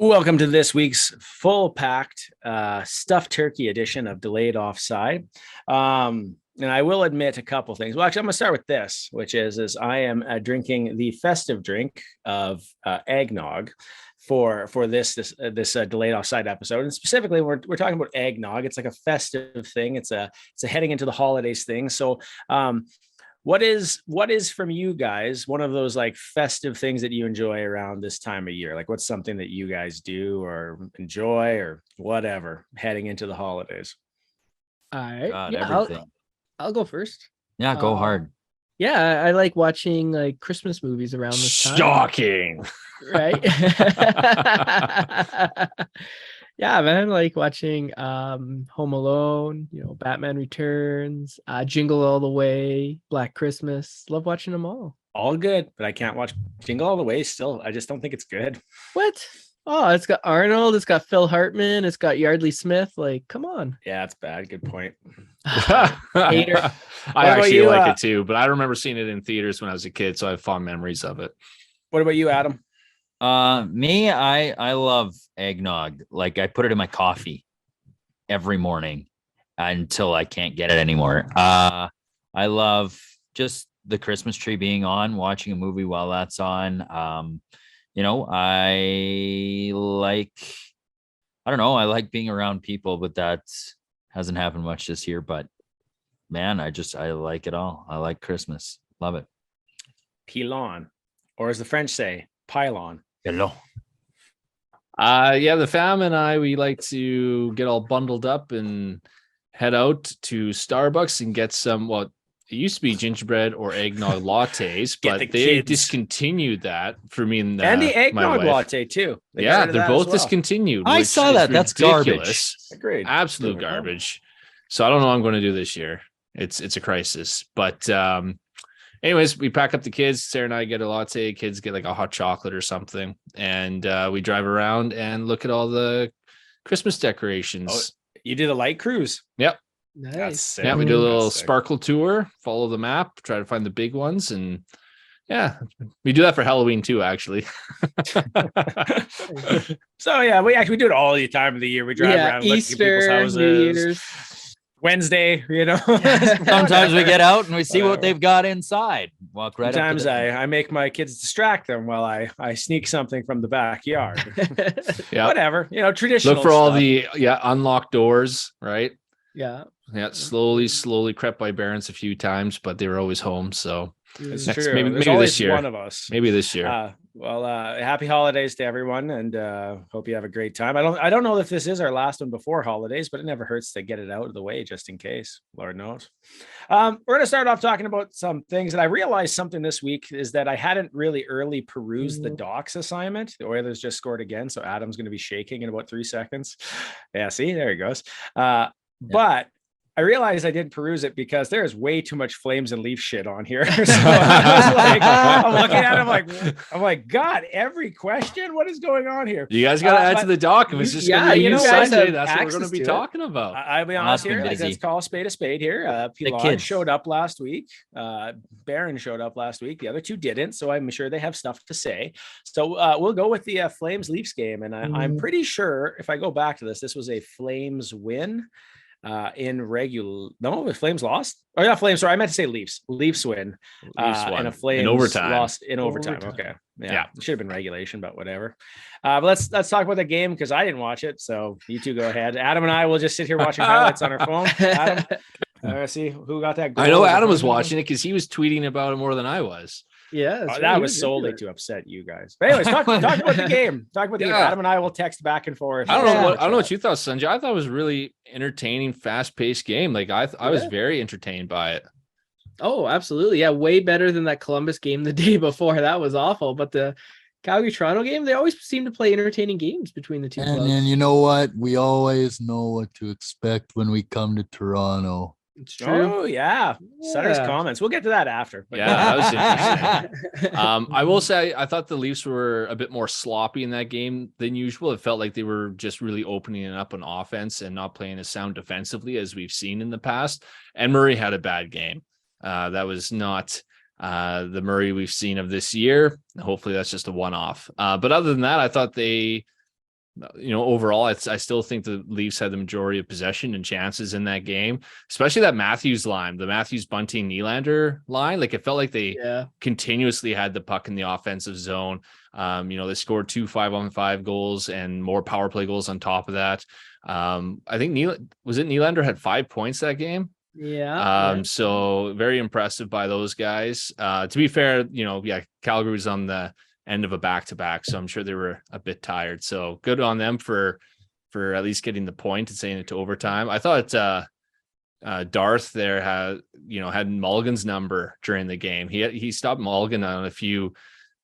Welcome to this week's full-packed stuffed turkey edition of Delayed Offside. And I will admit a couple things. Well, actually, I'm going to start with this, which is I am drinking the festive drink of eggnog for this Delayed Offside episode. And specifically, we're talking about eggnog. It's like a festive thing. It's a heading into the holidays thing. So what is from you guys one of those like festive things that you enjoy around this time of year? Like what's something that you guys do or enjoy or whatever heading into the holidays? All right. God, Yeah, everything. I'll go first. Yeah, go hard. Yeah, I like watching like Christmas movies around this time. Shocking. Right? Yeah, man, like watching Home Alone, Batman Returns, Jingle All the Way, Black Christmas. Love watching them all. All good, but I can't watch Jingle All the Way still. I just don't think it's good. What? Oh, it's got Arnold, it's got Phil Hartman, it's got Yardley Smith. Like, come on. Yeah, it's bad. Good point. Hater. I actually you, like it too, but I remember seeing it in theaters when I was a kid, so I have fond memories of it. What about you, Adam? Me, I love eggnog. Like I put it in my coffee every morning until I can't get it anymore. I love just the Christmas tree being on, watching a movie while that's on. I like being around people, but that hasn't happened much this year. But man, I like it all. I like Christmas. Love it. Pilon, or as the French say, pylon. Hello. Yeah, the fam and I, we like to get all bundled up and head out to Starbucks and get some, well, it used to be gingerbread or eggnog lattes, but they discontinued that for me and the eggnog latte too. Yeah, they're both discontinued. I saw that. That's ridiculous. Garbage. Agreed. Absolute garbage. So I don't know what I'm going to do this year. It's a crisis. But anyways, we pack up the kids. Sarah and I get a latte. Kids get like a hot chocolate or something. And we drive around and look at all the Christmas decorations. Oh, you did a light cruise. Yep. Nice. Yeah, we do a little sparkle tour, follow the map, try to find the big ones. And yeah, we do that for Halloween too, actually. So yeah, we do it all the time of the year. We drive around, Easter, look at people's houses. New Year's. Wednesday, Sometimes we get out and we see what they've got inside. Walk right. Sometimes I make my kids distract them while I sneak something from the backyard. Yeah, whatever. Traditional. Look for all the unlocked doors, right? Yeah. Yeah, slowly crept by parents a few times, but they were always home. So it's next, true. maybe this year. One of us. Maybe this year. Happy holidays to everyone, and hope you have a great time. I don't know if this is our last one before holidays, but it never hurts to get it out of the way just in case. Lord knows. We're going to start off talking about some things, and I realized something this week is that I hadn't really early perused the docs assignment. The Oilers just scored again, so Adam's going to be shaking in about 3 seconds. Yeah, see, there he goes. But I realized I didn't peruse it because there is way too much Flames and Leaf shit on here. So I'm looking at it, I'm like, God, every question, what is going on here? You guys got to add to the doc. If it's just going to be Sunday, that's what we're going to be talking about. I'll be honest here. Let's call a spade here. Pilar showed up last week. Barron showed up last week. The other two didn't, so I'm sure they have stuff to say. So we'll go with the Flames Leafs game, and I'm pretty sure if I go back to this was a Flames win. Flames lost. Oh yeah, Flames. Sorry, I meant to say Leafs. Leafs win. And a Flames in overtime. Lost in overtime. Okay, yeah. It should have been regulation, but whatever. But let's talk about the game because I didn't watch it. So you two go ahead. Adam and I will just sit here watching highlights on our phone. Adam, see who got that goal. I know Adam was watching it because he was tweeting about it more than I was. Yeah, that was solely to upset you guys. But anyways, talk about the game. Talk about the game. Adam and I will text back and forth. I don't know what you thought, Sanjay. I thought it was really entertaining, fast-paced game. Like I was very entertained by it. Oh, absolutely. Yeah, way better than that Columbus game the day before. That was awful. But the Calgary Toronto game, they always seem to play entertaining games between the two clubs. And you know what? We always know what to expect when we come to Toronto. It's true. Oh yeah. Sutter's comments. We'll get to that after. But yeah, that was interesting. I will say I thought the Leafs were a bit more sloppy in that game than usual. It felt like they were just really opening it up on offense and not playing as sound defensively as we've seen in the past. And Murray had a bad game. That was not the Murray we've seen of this year. Hopefully that's just a one-off. But other than that, I thought they overall, I still think the Leafs had the majority of possession and chances in that game, especially that Matthews line, the Matthews, Bunting, Nylander line. Like it felt like they continuously had the puck in the offensive zone. They scored 2 5-on-5 goals and more power play goals on top of that. I think Nylander had 5 points that game. So very impressive by those guys. To be fair, Calgary was on the end of a back-to-back, so I'm sure they were a bit tired. So good on them for at least getting the point and saying it to overtime. I thought Darth there had Mulligan's number during the game. He stopped Mulligan on a few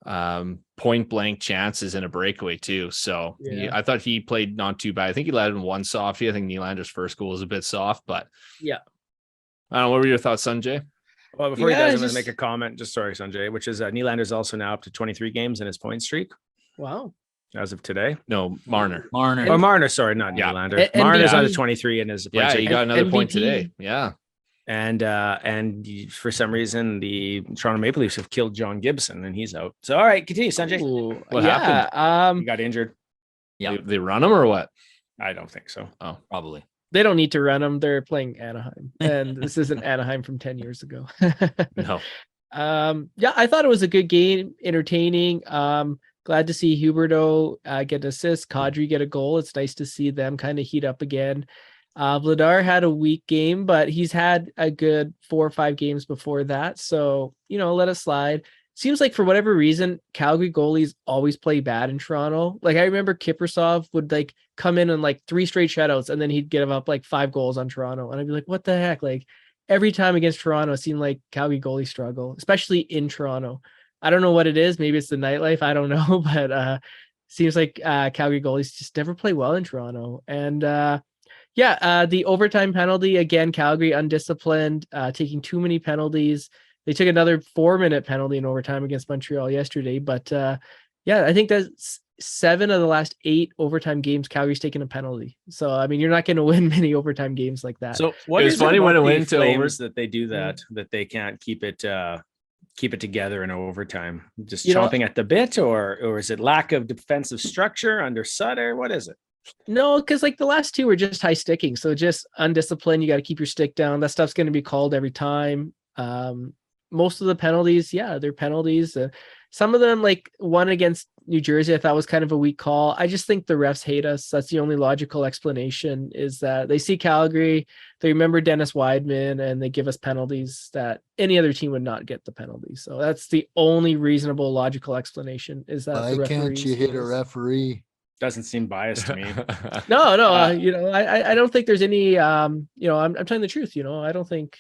point blank chances in a breakaway too. So I thought he played not too bad. I think he led in one softie. I think Nylander's first goal was a bit soft, but I don't know. What were your thoughts, Sanjay? Well, before he does, I'm going to make a comment. Just sorry, Sanjay, which is Nylander's also now up to 23 games in his point streak. Wow. As of today. No, Marner. Marner, sorry, not Nylander. Marner's on to 23 in his point streak. He got another point today. Yeah. And for some reason, the Toronto Maple Leafs have killed John Gibson, and he's out. So, all right, continue, Sanjay. What happened? He got injured. Yeah. They run him or what? I don't think so. Oh, probably. They don't need to run them. They're playing Anaheim, and this isn't Anaheim from 10 years ago. No. I thought it was a good game, entertaining. Glad to see Huberdeau get an assist, Kadri get a goal. It's nice to see them kind of heat up again. Vladar had a weak game, but he's had a good 4 or 5 games before that. So, let us slide. Seems like for whatever reason, Calgary goalies always play bad in Toronto. Like I remember Kiprasov would like come in and like 3 straight shutouts, and then he'd give up like 5 goals on Toronto. And I'd be like, what the heck? Like every time against Toronto, it seemed like Calgary goalies struggle, especially in Toronto. I don't know what it is. Maybe it's the nightlife. I don't know, but seems like Calgary goalies just never play well in Toronto. And the overtime penalty, again, Calgary undisciplined, taking too many penalties. They took another 4-minute penalty in overtime against Montreal yesterday. But I think that's 7 of the last 8 overtime games, Calgary's taken a penalty. So, I mean, you're not going to win many overtime games like that. So what is funny when it went to Flames that they do that they can't keep it together in overtime? Just chomping at the bit, or is it lack of defensive structure under Sutter? What is it? No, because like the last 2 were just high sticking. So just undisciplined. You got to keep your stick down. That stuff's going to be called every time. Most of the penalties, they're penalties. Some of them, like one against New Jersey, I thought was kind of a weak call. I just think the refs hate us. That's the only logical explanation, is that they see Calgary, they remember Dennis Wideman, and they give us penalties that any other team would not get the penalty. So that's the only reasonable logical explanation, is that why can't you hit a referee? Doesn't seem biased to me. No, I don't think there's any, I'm telling the truth, I don't think.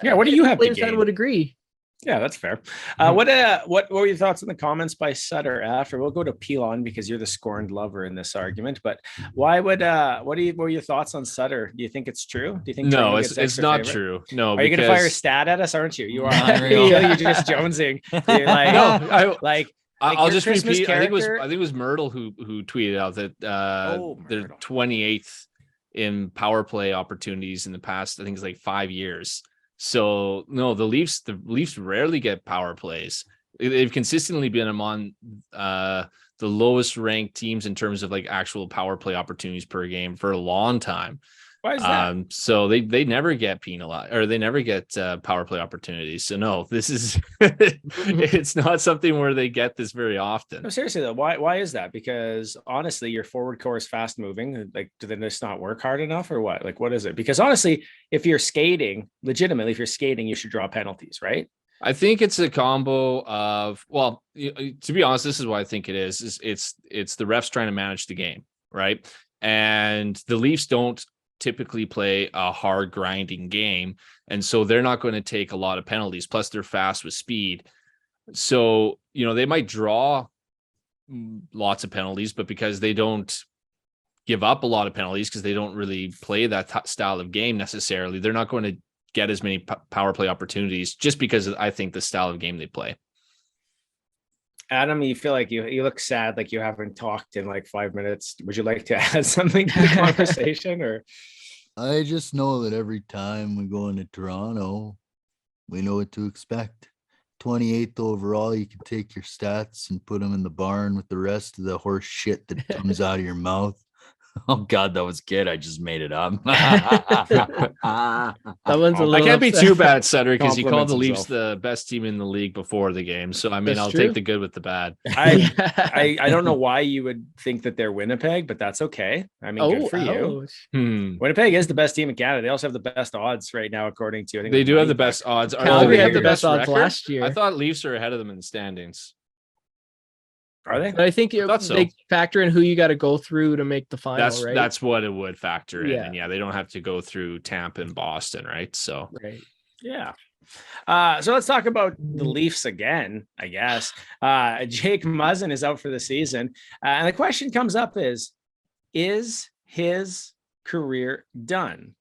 What do you have to Flames fan gain? would agree. Yeah, that's fair. What were your thoughts on the comments by Sutter after? We'll go to Pilon because you're the scorned lover in this argument. But why would what were your thoughts on Sutter? Do you think it's true? Do you think no? It's not true. No, are you going to fire a stat at us? Aren't you? You are. You're just jonesing. You're like, I'll just repeat. I think it was Myrtle who tweeted out that they're 28th in power play opportunities in the past. I think it's like 5 years. So no, the Leafs rarely get power plays. They've consistently been among the lowest ranked teams in terms of like actual power play opportunities per game for a long time. Why is that? So they never get penalized, or they never get power play opportunities. So no, this is it's not something where they get this very often. No, seriously though, why is that? Because honestly, your forward core is fast moving. Like, do they just not work hard enough, or what? Like, what is it? Because honestly, if you're skating, legitimately, if you're skating, you should draw penalties, right? I think it's a combo of, well, to be honest, this is what I think it is it's the refs trying to manage the game, right? And the Leafs don't typically play a hard grinding game, and so they're not going to take a lot of penalties, plus they're fast with speed. So they might draw lots of penalties, but because they don't give up a lot of penalties, because they don't really play that style of game necessarily, they're not going to get as many power play opportunities, just because I think the style of game they play. Adam, you feel like you look sad, like you haven't talked in like 5 minutes. Would you like to add something to the conversation, or? I just know that every time we go into Toronto, we know what to expect. 28th overall, you can take your stats and put them in the barn with the rest of the horse shit that comes out of your mouth. Oh God, that was good. I just made it up. That one's a I little can't be upset. too bad, Sutter, because you called Compliments the Leafs himself. the best team in the league before the game. So I mean, That's I'll true. take the good with the bad. I don't know why you would think that they're Winnipeg, but that's okay. I mean, good for you. ouch. Winnipeg is the best team in Canada. They also have the best odds right now, according to I think They it's do have the Money best Puck. odds. Do Calgary they had the best odds record? last year. I thought Leafs are ahead of them in the standings. Are they? But I think thought so. they factor in who you got to go through to make the final, right? That's what it would factor in. Yeah. And yeah, they don't have to go through Tampa and Boston, right? So right. Yeah. So let's talk about the Leafs again, I guess. Jake Muzzin is out for the season. And the question comes up is his career done?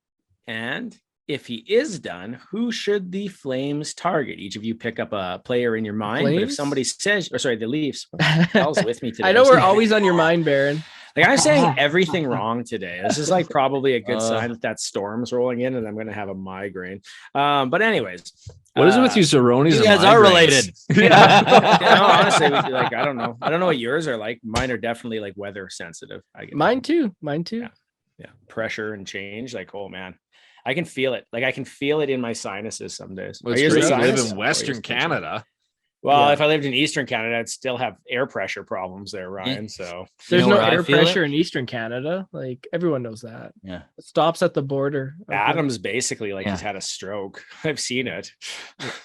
And if he is done, who should the Flames target? Each of you pick up a player in your mind. But if Flames? somebody says, or sorry, the Leafs, what the hell's with me today? I know we're always on your mind, Baron. Like I'm saying everything wrong today. This is like probably a good sign that storm's rolling in and I'm going to have a migraine. But anyways, what is it with you, Zeronis? You and guys are migraines? related. honestly, like I don't know. I don't know what yours are like. Mine are definitely like weather sensitive. I get Mine too. Mine too. yeah, pressure and change. Like, oh man, I can feel it. Like I can feel it in my sinuses some days. Well, Are it's yours a great you live sinus? in Oh, Western yours is Canada. Well, Yeah. if I lived in Eastern Canada, I'd still have air pressure problems there, Ryan. So There's know no where I air feel it? pressure in Eastern Canada. Like everyone knows that. Yeah. It stops at the border. Okay. Adam's basically like Yeah. he's had a stroke. I've seen it.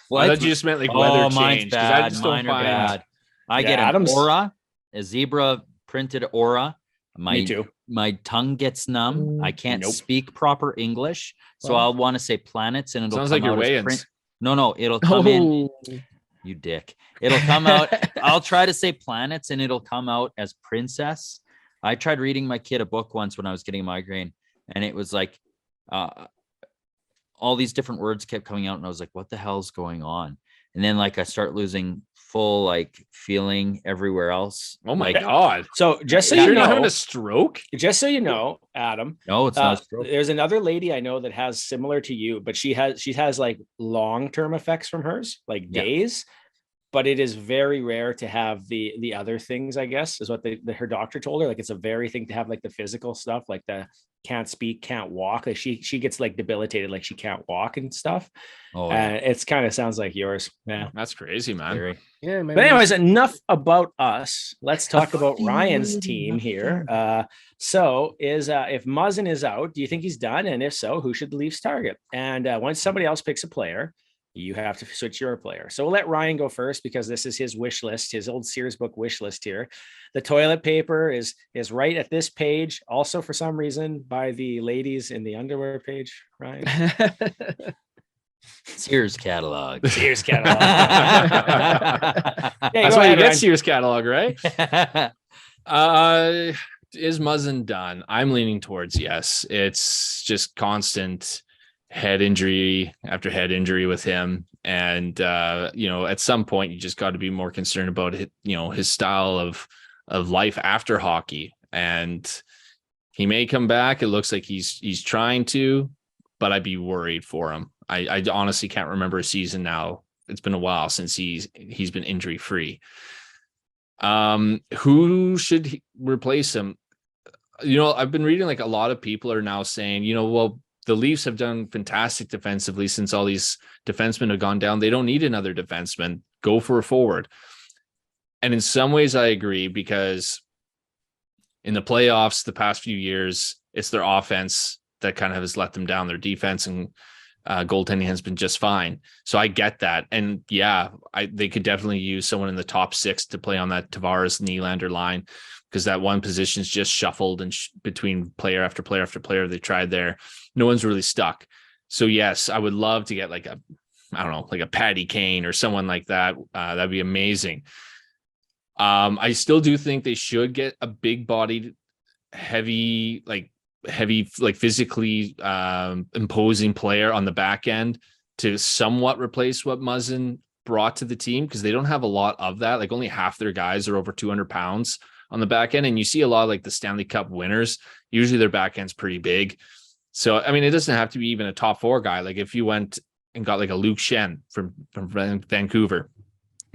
Well, I thought you just meant like weather mine's change. 'cause I bad. just don't Mine are find bad. I Yeah, get an Adam's- aura, a zebra printed aura. Me too. My tongue gets numb. I can't Nope. speak proper English, so Well. I'll want to say planets, and it'll Sounds come like your out as weigh-ins. No, it'll come in. Oh, You dick. It'll come out. I'll try to say planets, and it'll come out as princess. I tried reading my kid a book once when I was getting a migraine, and it was like all these different words kept coming out, and I was like, "What the hell's going on?" And then like I start losing full like feeling everywhere else. Oh my Like, god! So just so You're you not having know, a stroke? just so you know, Adam, No, it's not. a stroke. there's another lady I know that has similar to you, but she has like long-term effects from hers, like Yeah. days. But it is very rare to have the other things, I guess, is what her doctor told her. Like it's a very thing to have like the physical stuff, like the can't speak, can't walk. Like she gets like debilitated, like she can't walk and stuff. Oh, yeah. It's kind of sounds like yours. Yeah. That's crazy, man. Very. yeah. But anyways, enough about us. Let's talk about Ryan's team here. So if Muzzin is out, do you think he's done? And if so, who should the Leafs target? And once somebody else picks a player, you have to switch your player. So we'll let Ryan go first because this is his wish list, his old Sears book wish list here. The toilet paper is right at this page. Also, for some reason, by the ladies in the underwear page, Ryan. Sears catalog. Sears catalog. That's go why you ahead, get Ryan. Sears catalog, right? Is Muzzin done? I'm leaning towards yes. It's just constant head injury after head injury with him. And, at some point you just got to be more concerned about it, his style of life after hockey. And he may come back. It looks like he's trying to, but I'd be worried for him. I honestly can't remember a season now. It's been a while since he's been injury free. Who should replace him? I've been reading like a lot of people are now saying, well, the Leafs have done fantastic defensively since all these defensemen have gone down. They don't need another defenseman. Go for a forward. And in some ways I agree, because in the playoffs the past few years, it's their offense that kind of has let them down. Their defense and goaltending has been just fine. So I get that. And yeah, they could definitely use someone in the top six to play on that Tavares Nylander line, because that one position's just shuffled and between player after player after player they tried there. No one's really stuck. So yes, I would love to get like a Patty Kane or someone like that. That'd be amazing. I still do think they should get a big bodied, heavy, physically imposing player on the back end to somewhat replace what Muzzin brought to the team, because they don't have a lot of that. Like only half their guys are over 200 pounds on the back end. And you see a lot of like the Stanley Cup winners, usually their back end's pretty big. So, I mean, it doesn't have to be even a top four guy. Like if you went and got like a Luke Shen from Vancouver,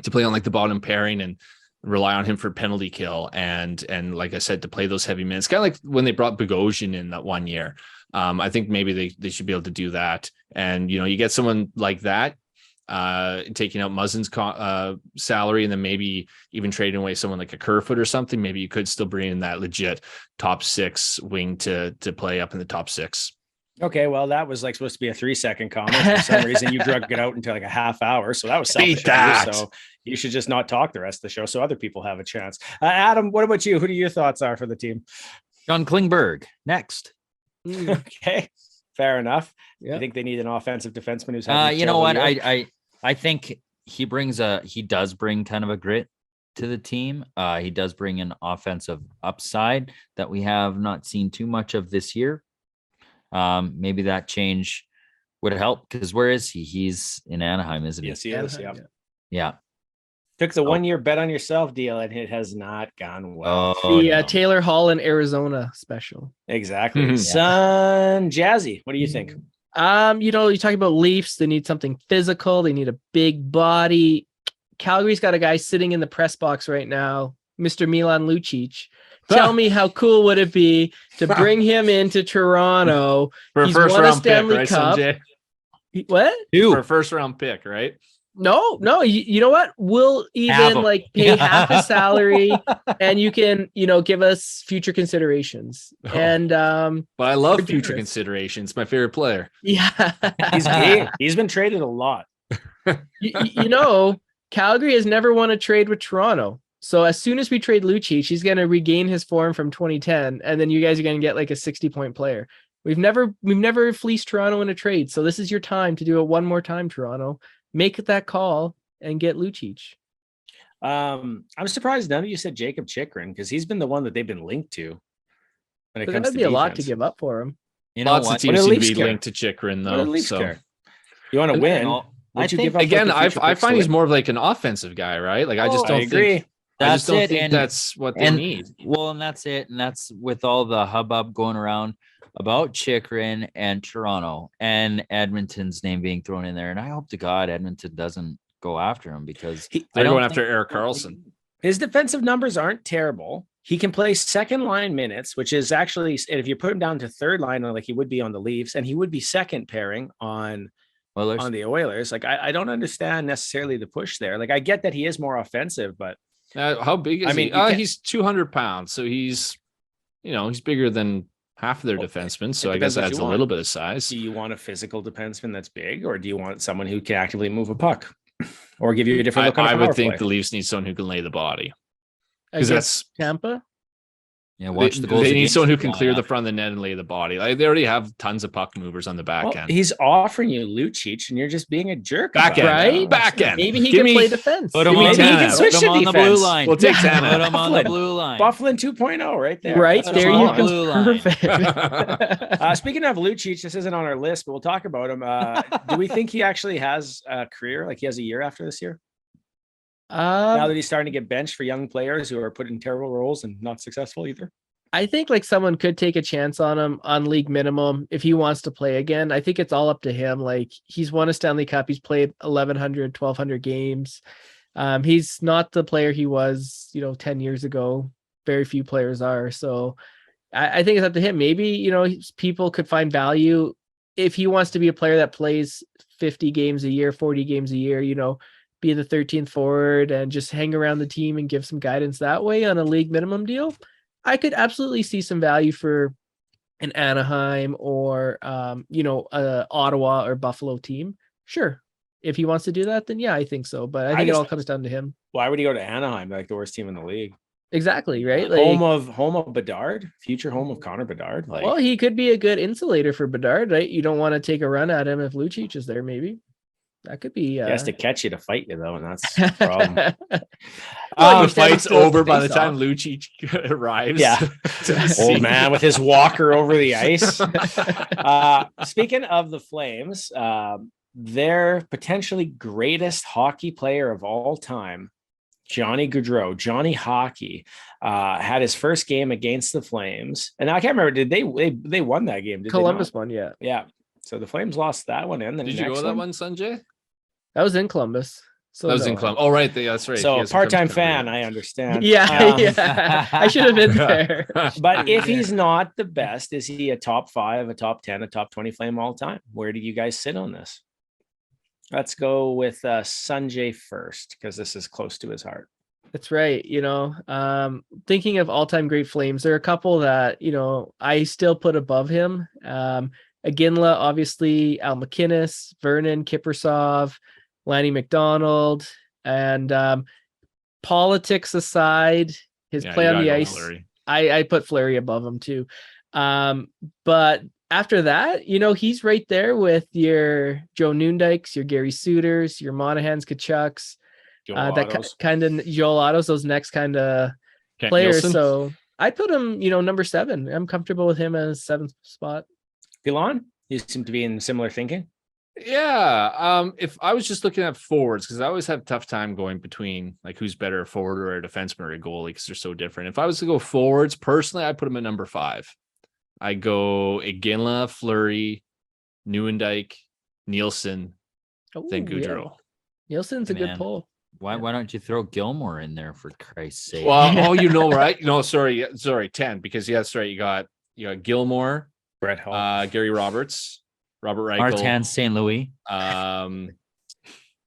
to play on like the bottom pairing and rely on him for penalty kill. And like I said, to play those heavy minutes, kind of like when they brought Bogosian in that 1 year. I think maybe they should be able to do that. And, you get someone like that, taking out Muzzin's salary, and then maybe even trading away someone like a Kerfoot or something. Maybe you could still bring in that legit top 6 wing to play up in the top 6. Okay, well, that was like supposed to be a 3-second comment. For some reason, you drug it out into like a half hour. So that was selfish. So you should just not talk the rest of the show so other people have a chance. Adam, what about you? Who do your thoughts are for the team? John Klingberg next. Okay, fair enough. Yeah. I think they need an offensive defenseman who's You know what? I think he does bring kind of a grit to the team. He does bring an offensive upside that we have not seen too much of this year. Maybe that change would help, because where is he? He's in Anaheim, isn't he? Yes, he is. Yeah. Took the 1 year bet on yourself deal, and it has not gone well. Taylor Hall in Arizona special. Exactly. Son Jazzy, what do you think? You talk about Leafs, they need something physical, they need a big body. Calgary's got a guy sitting in the press box right now, Mr. Milan Lucic. Tell me how cool would it be to bring him into Toronto? For He's first won a round pick, Stanley right, Cup. Sanjay? What? For a first round pick, right? No, you know what? We'll even like pay half his salary, and you can, give us future considerations. And but I love future considerations. My favorite player. Yeah, he's been traded a lot. Calgary has never won a trade with Toronto. So as soon as we trade Lucic, he's going to regain his form from 2010, and then you guys are going to get like a 60-point player. We've never fleeced Toronto in a trade, so this is your time to do it one more time, Toronto. Make that call and get Lucic. I'm surprised none of you said Jacob Chikrin, because he's been the one that they've been linked to. When it comes that'd to be a lot to defense. give up for him. Lots of teams seem to be linked to Chikrin, though. So you want to win? I think again, I find he's more of like an offensive guy, right? Like I just don't think. I just don't think that's what they need. Well, and that's it. And that's with all the hubbub going around about Chikrin and Toronto and Edmonton's name being thrown in there. And I hope to God Edmonton doesn't go after him, because they're going after Erik Karlsson. His defensive numbers aren't terrible. He can play second line minutes, which is actually, if you put him down to third line, like he would be on the Leafs, and he would be second pairing on the Oilers. Like I don't understand necessarily the push there. Like I get that he is more offensive, but how big is he? He's 200 pounds, so he's bigger than half of their defensemen. So I guess that's a little bit of size. Do you want a physical defenseman that's big, or do you want someone who can actively move a puck, or give you a different look on I would think the Leafs need someone who can lay the body, because that's Tampa. Yeah, watch the goals. They need someone who can clear the front of the net and lay the body. Like they already have tons of puck movers on the back end. He's offering you Lucic, and you're just being a jerk. Back end, right? Back end. Maybe he can play defense. Put him on the blue line. We'll take Tana. Put him on the blue line. Bufflin 2.0 right there. Right That's there, you awesome. go. Perfect. Speaking of Lucic, this isn't on our list, but we'll talk about him. Do we think he actually has a career? Like he has a year after this year? Now that he's starting to get benched for young players who are put in terrible roles and not successful either? I think like someone could take a chance on him on league minimum if he wants to play again. I think it's all up to him. Like he's won a Stanley Cup. He's played 1,100 games. He's not the player he was, 10 years ago. Very few players are. So I think it's up to him. Maybe, people could find value if he wants to be a player that plays 50 games a year, 40 games a year, be the 13th forward and just hang around the team and give some guidance that way on a league minimum deal. I could absolutely see some value for an Anaheim or, a Ottawa or Buffalo team. Sure. If he wants to do that, then yeah, I think so. But I think it all comes down to him. Why would he go to Anaheim, like the worst team in the league? Exactly. Right. Like, home of Bedard, future home of Connor Bedard. Well, he could be a good insulator for Bedard, right? You don't want to take a run at him if Lucic is there, maybe. That could be. He has to catch you to fight you, though, and that's the problem. The fight's over by the time Lucic arrives. Yeah, old man with his walker over the ice. Speaking of the Flames, their potentially greatest hockey player of all time, Johnny Gaudreau, Johnny Hockey, had his first game against the Flames, and I can't remember. Did they won that game? Columbus won, yeah. Yeah. So the Flames lost that one, and then did you go to that one, Sanjay? That was in Columbus. So That was no. in Columbus. Oh, right. That's right. So He a hasn't come to part-time Calgary fan, yet. I understand. Yeah, yeah. I should have been there. But if Yeah. he's not the best, is he a top 5, a top 10, a top 20 Flame all time? Where do you guys sit on this? Let's go with Sanjay first, because this is close to his heart. That's right. Thinking of all-time great Flames, there are a couple that, I still put above him. Iginla, obviously, Al McInnes, Vernon, Kiprusoff, Lanny McDonald, and politics aside, his play on the ice, I put Fleury above him too. But after that, he's right there with your Joe Noondykes, your Gary Suiters, your Monahans, Kachucks, that kind of Joel Ottos, those next kind of players. Nielsen? So I put him, number 7. I'm comfortable with him as 7th spot. Pilon, you seem to be in similar thinking. Yeah. If I was just looking at forwards, because I always have a tough time going between like who's better, a forward or a defenseman or a goalie, because they're so different. If I was to go forwards, personally, I put him at number 5. I go Iginla, Fleury, Nieuwendyk, Nielsen, then Gaudreau. Yeah. Nielsen's a good pull. Why don't you throw Gilmore in there for Christ's sake? Well, right? No, sorry, 10, because that's right. You got Gilmore, Brett Hall, Gary Roberts, Robert Reichel, Martin St. Louis. And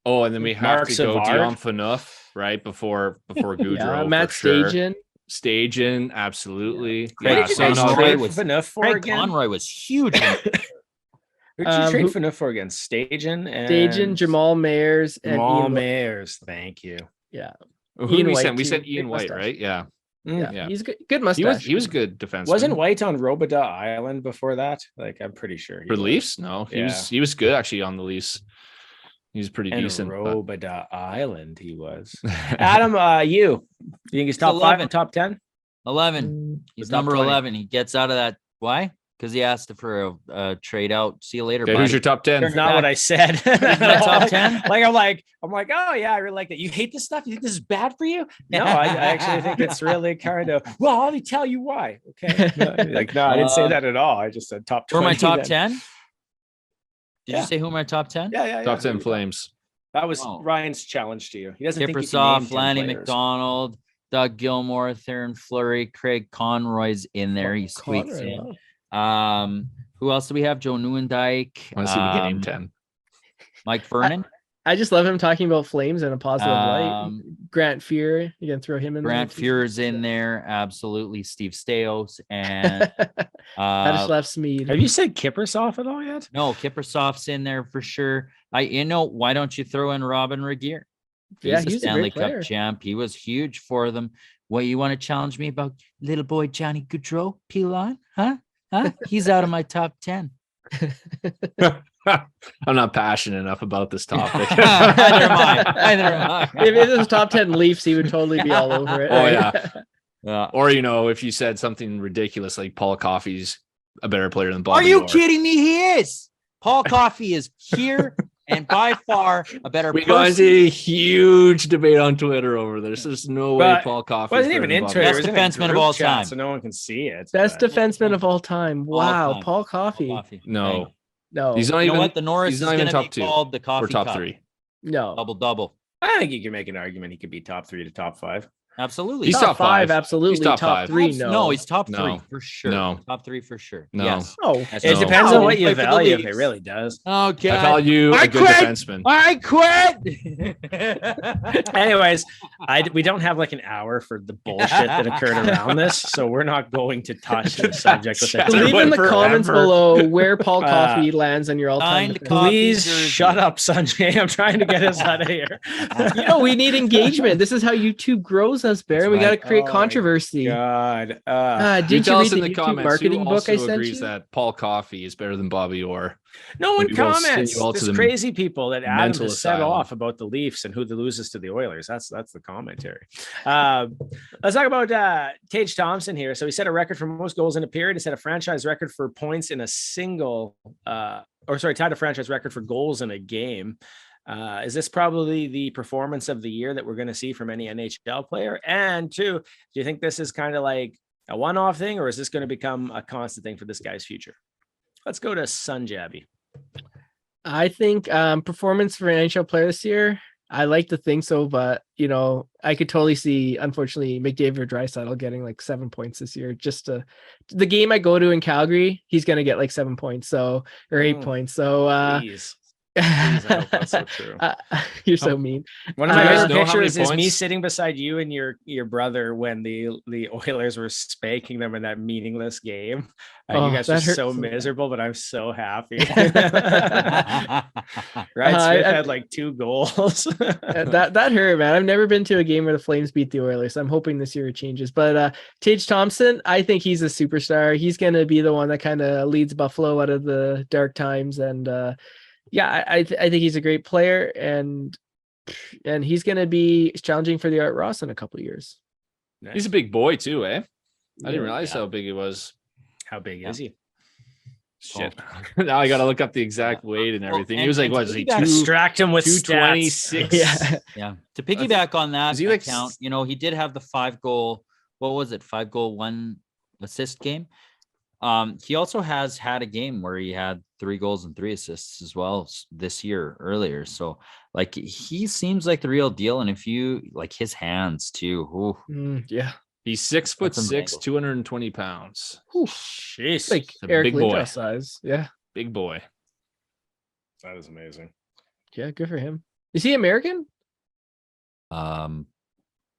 then we have Mark to go Savard. Dion Phaneuf, right? Before Gaudreau. Matt for sure. Stajan. Stajan, absolutely. Craig What did you guys trade Phaneuf for Craig again? Conroy was huge. Who did you trade Phaneuf for again? Stajan, Jamal Mayers, and Jamal Ian Mayers. Thank you. Yeah. Who did Ian we White, sent? We too. sent Ian Good White, mustache. right? Yeah. Yeah. He's good mustache. He was good defenseman. Wasn't White on Robida Island before that? Like, I'm pretty sure. for the Leafs? No, he was good actually on the Leafs. He was pretty decent. Robida Island, he was. Adam, you think he's top 5 11. and top 10? 11. He's top number 20. 11. He gets out of that. Why? Because he asked for a trade out. See you later. Okay, buddy. who's your top 10? That's not what I said. my top 10? I'm like, oh yeah, I really like that. You hate this stuff? You think this is bad for you? No, I actually think it's really kind of, well, let me tell you why. Okay. No, I didn't say that at all. I just said top 20. Who are my top then. 10? Did you say who are my top 10? Yeah. Top 10 Flames. That was Oh. Ryan's challenge to you. He doesn't think you can name Kiprusoff, 10 Lanny players. McDonald, Doug Gilmore, Theron Fleury, Craig Conroy's in there. He squeaks in. Who else do we have? Joe Nieuwendyk. I want to see if we can name 10. Mike Vernon. I just love him talking about Flames in a positive light. Um, Grant Fuhr, you can throw him in Grant there. Fuhr's in there. Absolutely. Steve Stais. And I just left Smeed. Have you said Kiprusoff at all yet? no, Kiprusoff's in there for sure. Why don't you throw in Robin Regier? Yeah, He's a he's a Stanley great Cup player. champ. He was huge for them. What, you want to challenge me about little boy Johnny Gaudreau? Pilon? Huh? He's out of my top 10. I'm not passionate enough about this topic. Neither am I. If it was top 10 Leafs, he would totally be all over it. Oh, right? yeah. Or, if you said something ridiculous like Paul Coffey's a better player than Bobby Are you Orr. kidding me? He is. Paul Coffey is here and by far a better We got person. into a huge debate on Twitter over this. There's no way But Paul Coffey Wasn't even in Twitter. Best It was in a defenseman of group all chat, time. so no one can see it. Best but- defenseman of all time. Wow, time. Paul Coffey. Coffey. No, No, he's not You know even. what? The Norris he's is not even going to top be 2 called the Coffee or top Cup. 3. no. Double. I think you can make an argument he could be top 3 to top 5. Absolutely. He's top top 5. absolutely. He's top top 5. 3, no. No, he's top 3 No. for sure. No. Top 3 for sure. No. Yes. Oh, Yes, It No. depends No, on what you play for the value. It Leafs. really does. Okay. I value I a good quit. defenseman. I quit. Anyways, we don't have like an hour for the bullshit that occurred around this, so we're not going to touch the subject with it. So leave in the comments Forever. below where Paul Coffey lands on your all-time. signed defense. Coffey Please jersey. shut up, Sanjay. I'm trying to get us out of here. We need engagement. This is how YouTube grows us, Bear. That's We got to right. create Oh my controversy. God. Didn't You you tell read us in the the YouTube comments marketing who book I also sent agrees you? that Paul Coffey is better than Bobby Orr. No one We will send comments. you all to There's the crazy people that Adam mental has set asylum. off about the Leafs and who loses to the Oilers. That's the commentary. Let's talk about Tage Thompson here. So he set a record for most goals in a period. He set a franchise record for points in a single, tied a franchise record for goals in a game. Is this probably the performance of the year that we're going to see from any NHL player? And 2, do you think this is kind of like a one-off thing, or is this going to become a constant thing for this guy's future? Let's go to Sunjabby. I think performance for an NHL player this year, I like to think so, but I could totally see, unfortunately, McDavid or Draisaitl getting like 7 points this year. Just the game I go to in Calgary, he's gonna get like 7 points, or 8 points. So Please, I hope that's so true. You're so mean. One of my guys favorite know how many pictures is me points? sitting beside you and your brother when the Oilers were spanking them in that meaningless game. You guys were so miserable, but I'm so happy. Right, Smith had like 2 goals. that hurt, man. I've never been to a game where the Flames beat the Oilers. So I'm hoping this year it changes. But Tage Thompson, I think he's a superstar. He's going to be the one that kind of leads Buffalo out of the dark times. And I think he's a great player, and he's going to be challenging for the Art Ross in a couple of years. Nice. He's a big boy too, eh? I didn't realize how big he was. How big is he? Shit. Now I got to look up the exact weight and everything. He was like, what is he? Distract him with 226. Yeah. To piggyback on that he like account, he did have the 5-goal, what was it? 5-goal, 1 assist game. He also has had a game where he had 3 goals and 3 assists as well this year earlier. So like he seems like the real deal. And if you like his hands too. Yeah. He's 6'6", 220 pounds. Jeez. Like Eric Lindros size. Yeah. Big boy. That is amazing. Yeah, good for him. Is he American? I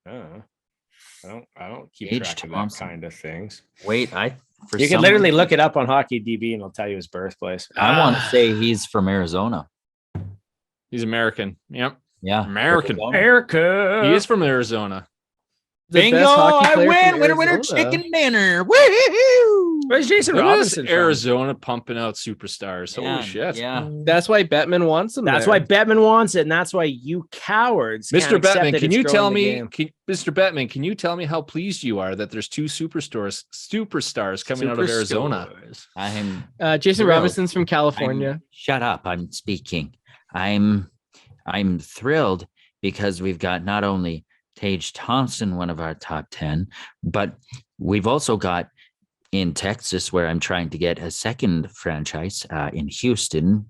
don't keep track of that kind of things. Wait, you can literally look it up on Hockey DB and it'll tell you his birthplace. I want to say he's from Arizona. He's American. Yep. Yeah. American. America. He is from Arizona. Bingo! I win! Winner, chicken dinner! Woo! Where's Jason Robinson from? Arizona pumping out superstars. Holy shit! Yeah, that's why Bettman wants him. That's why Bettman wants it, and that's why you cowards, Mr. Bettman, can you tell me, Mr. Bettman, can you tell me how pleased you are that there's 2 superstars coming out of Arizona? Jason Robinson's from California. Shut up! I'm speaking. I'm thrilled because we've got not only Tage Thompson, one of our top 10, but we've also got in Texas, where I'm trying to get a second franchise in Houston,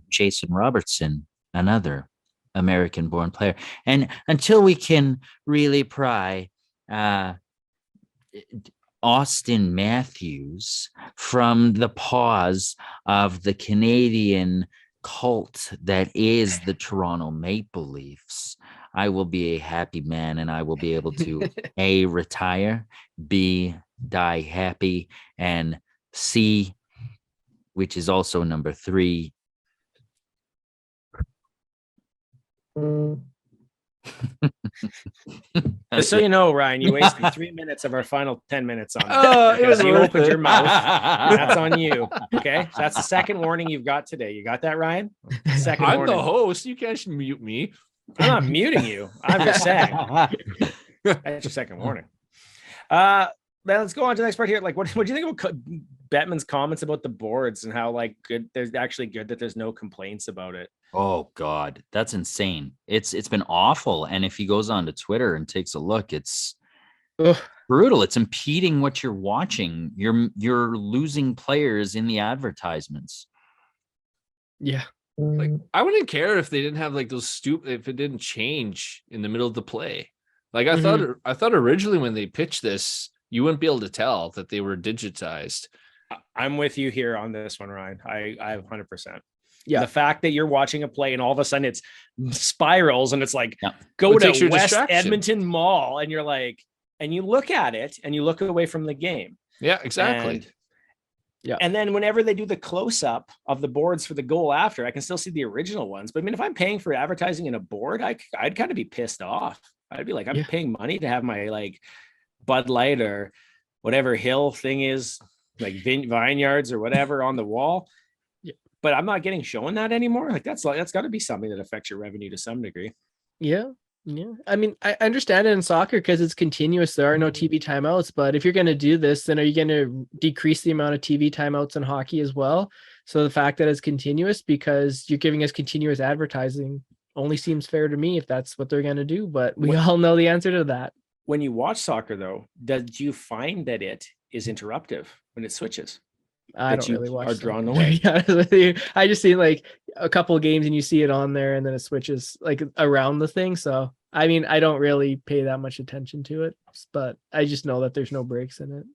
Jason Robertson, another American-born player. And until we can really pry Austin Matthews from the paws of the Canadian cult that is the Toronto Maple Leafs, I will be a happy man, and I will be able to A, retire, B, die happy, and C, which is also number 3. Just so you know, Ryan, you wasted 3 minutes of our final 10 minutes on it. It was you opened your mouth. That's on you. Okay, so that's the second warning you've got today. You got that, Ryan? Second I'm warning. the host. You can't mute me. I'm not muting you. I'm just saying. That's your second warning. Now let's go on to the next part here. Like, what do you think about Bettman's comments about the boards and how like good? There's actually good that there's no complaints about it. Oh God, that's insane. It's been awful. And if he goes on to Twitter and takes a look, it's brutal. It's impeding what you're watching. You're losing players in the advertisements. Yeah. Like, I wouldn't care if they didn't have like those if it didn't change in the middle of the play. Like I thought originally when they pitched this, you wouldn't be able to tell that they were digitized. I'm with you here on this one, Ryan. I 100%. Yeah. The fact that you're watching a play and all of a sudden it's spirals and it's like, go to West Edmonton Mall, and you're like, and you look at it and you look away from the game. Yeah, exactly. And then whenever they do the close up of the boards for the goal after, I can still see the original ones. But I mean, if I'm paying for advertising in a board, I'd kind of be pissed off. I'd be like, I'm paying money to have my like Bud Light or whatever Hill thing is, like Vineyards or whatever on the wall. But I'm not getting shown that anymore. Like that's got to be something that affects your revenue to some degree. Yeah. I mean, I understand it in soccer because it's continuous. There are no TV timeouts, but if you're going to do this, then are you going to decrease the amount of TV timeouts in hockey as well? So the fact that it's continuous because you're giving us continuous advertising only seems fair to me if that's what they're going to do. But we all know the answer to that. When you watch soccer, though, do you find that it is interruptive when it switches? I that don't you really watch are them. drawn away. Yeah, I just see like a couple of games and you see it on there and then it switches like around the thing. So I mean, I don't really pay that much attention to it, but I just know that there's no breaks in it.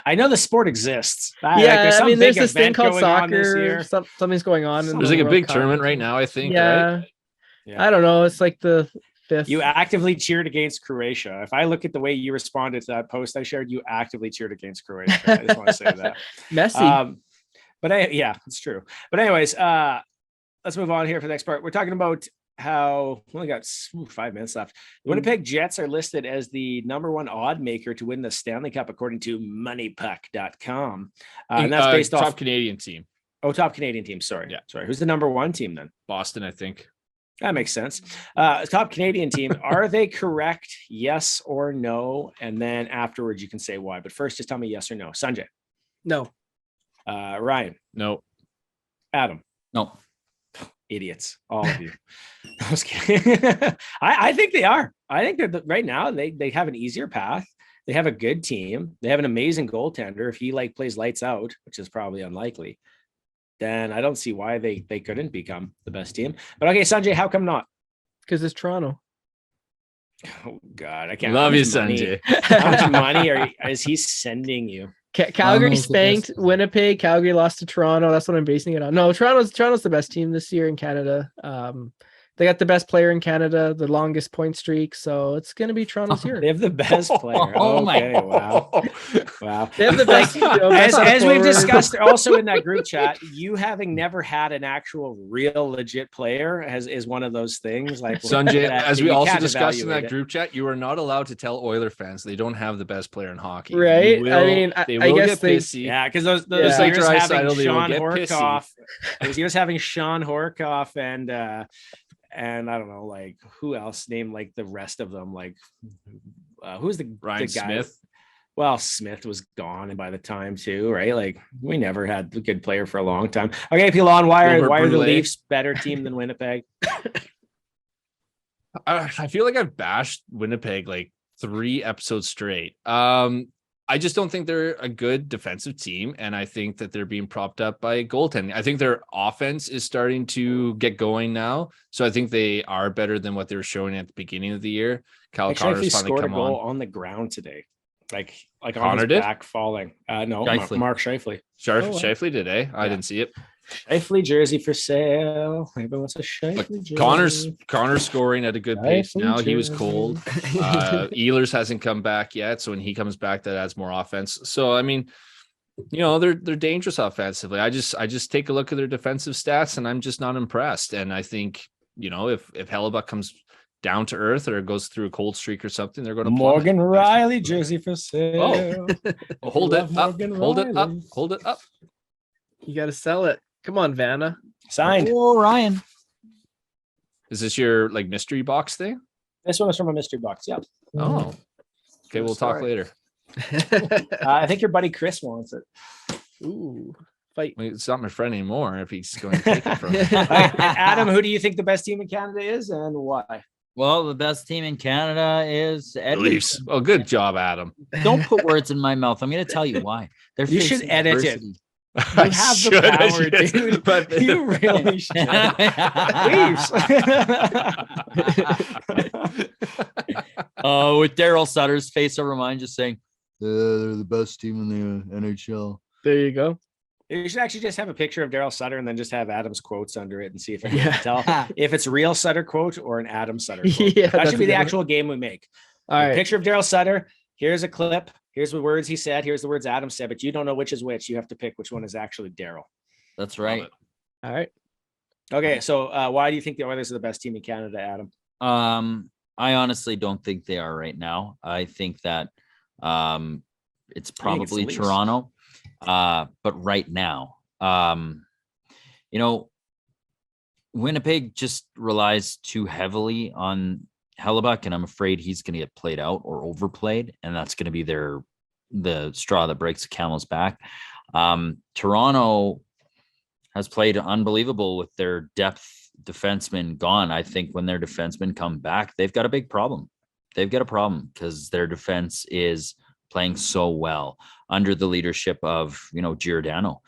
I know the sport exists. Yeah, I mean, there's big this thing event called going on this soccer. year. Something's going on. In There's the like a World big Cup tournament or right something. now, I think, Yeah. right? Yeah. I don't know. It's like the 5th. You actively cheered against Croatia. If I look at the way you responded to that post I shared, you actively cheered against Croatia. I just want to say that. Messy. Yeah, it's true. But anyways, let's move on here for the next part. We're talking about how we only got 5 minutes left. The Winnipeg Jets are listed as the #1 odd maker to win the Stanley Cup, according to moneypuck.com. And that's based top off Canadian team, top Canadian team. Sorry. Yeah. Sorry. Who's the #1 team then? Boston, I think. That makes sense. Top Canadian team. Are they correct? Yes or no? And then afterwards you can say why. But first, just tell me yes or no. Sanjay. No. Ryan. No. Adam. No. Idiots, all of you. I was kidding. I think they are. I think they're right now. They have an easier path. They have a good team. They have an amazing goaltender. If he plays lights out, which is probably unlikely, then I don't see why they couldn't become the best team. But okay, Sanjay, how come not? Because it's Toronto. Oh God, I can't. Love you, money- Sanjay. How much money is he sending you? Calgary Toronto's the best spanked team. Winnipeg. Calgary lost to Toronto. That's what I'm basing it on. No, Toronto's the best team this year in Canada. They got the best player in Canada, the longest point streak. So it's going to be Toronto's year. They have the best player. Oh my Okay, wow. Wow. They have the best. best As we've forward. discussed also in that group chat, you having never had an actual real legit player is one of those things like Sanjay, that as we you also can't discussed in evaluate that it. group chat, you are not allowed to tell Oiler fans they don't have the best player in hockey. Right? You I will- mean, they I will guess get they- pissy. Yeah, because those Just like years having Draisaitl, they will Sean get pissy. Horkoff, those years having Sean Horkoff and I don't know, like who else named like the rest of them, like who's the Ryan the guy? Smith. Well, Smith was gone and by the time too, right? Like we never had a good player for a long time. Okay, Pilon, why are Gilbert the Brulé. Leafs better team than Winnipeg? I feel like I've bashed Winnipeg like 3 episodes straight. I just don't think they're a good defensive team, and I think that they're being propped up by goaltending. I think their offense is starting to get going now, so I think they are better than what they were showing at the beginning of the year. Cal Actually, Connor's finally scored a come goal on. on the ground today, like on Connor his did? back falling. No, Scheifele. Mark Scheifele. Oh, wow. Shifley did, eh? I Yeah. didn't see it. Scheifele jersey for sale. Everyone wants a Scheifele jersey. Connor's scoring at a good pace Scheifele now. He was jersey. cold. Ehlers hasn't come back yet, so when he comes back, that adds more offense. So I mean, they're dangerous offensively. I just take a look at their defensive stats, and I'm just not impressed. And I think if Hellebuck comes down to earth or goes through a cold streak or something, they're going to Morgan Riley jersey for sale. Hold it Love up. Morgan Hold it up. Riley. Hold it up. You got to sell it. Come on, Vanna. Signed. Oh, Ryan. Is this your like mystery box thing? This one was from a mystery box. Yeah. Oh, okay. We'll talk Sorry. later. I think your buddy Chris wants it. Ooh, fight. Well, it's not my friend anymore if he's going to take it from me. Adam, who do you think the best team in Canada is and why? Well, the best team in Canada is The Edmonton. Leafs. Oh, good job, Adam. Don't put words in my mouth. I'm going to tell you why. They're You should facing edit it. adversity. You have the power, dude. But You really should. With Daryl Sutter's face over mine, just saying, They're the best team in the NHL. There you go. You should actually just have a picture of Daryl Sutter and then just have Adam's quotes under it and see if you Yeah. can tell if it's real Sutter quote or an Adam Sutter quote. Yeah, That that's should be a the good one. actual game we make. All A right. picture of Daryl Sutter. Here's a clip. Here's the words he said. Here's the words Adam said, but you don't know which is which. You have to pick which one is actually Daryl. that's right. All right. Okay, so why do you think the Oilers are the best team in Canada, Adam? I honestly don't think they are right now. I think that it's probably Leafs. Toronto. But right now, Winnipeg just relies too heavily on Hellebuck, and I'm afraid he's going to get played out or overplayed, and that's going to be the straw that breaks the camel's back. Toronto has played unbelievable with their depth defensemen gone. I think when their defensemen come back, they've got a big problem. They've got a problem because their defense is playing so well under the leadership of, Giordano.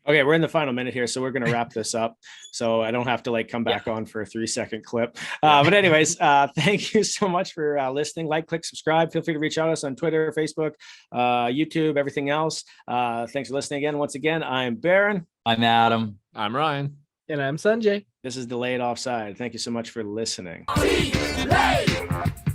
Okay, we're in the final minute here, so we're going to wrap this up. So I don't have to come back on for a 3-second clip. But anyways, thank you so much for listening. Like, click, subscribe. Feel free to reach out to us on Twitter, Facebook, YouTube, everything else. Thanks for listening again. Once again, I'm Baron. I'm Adam. I'm Ryan. And I'm Sanjay. This is Delayed Offside. Thank you so much for listening. Delayed.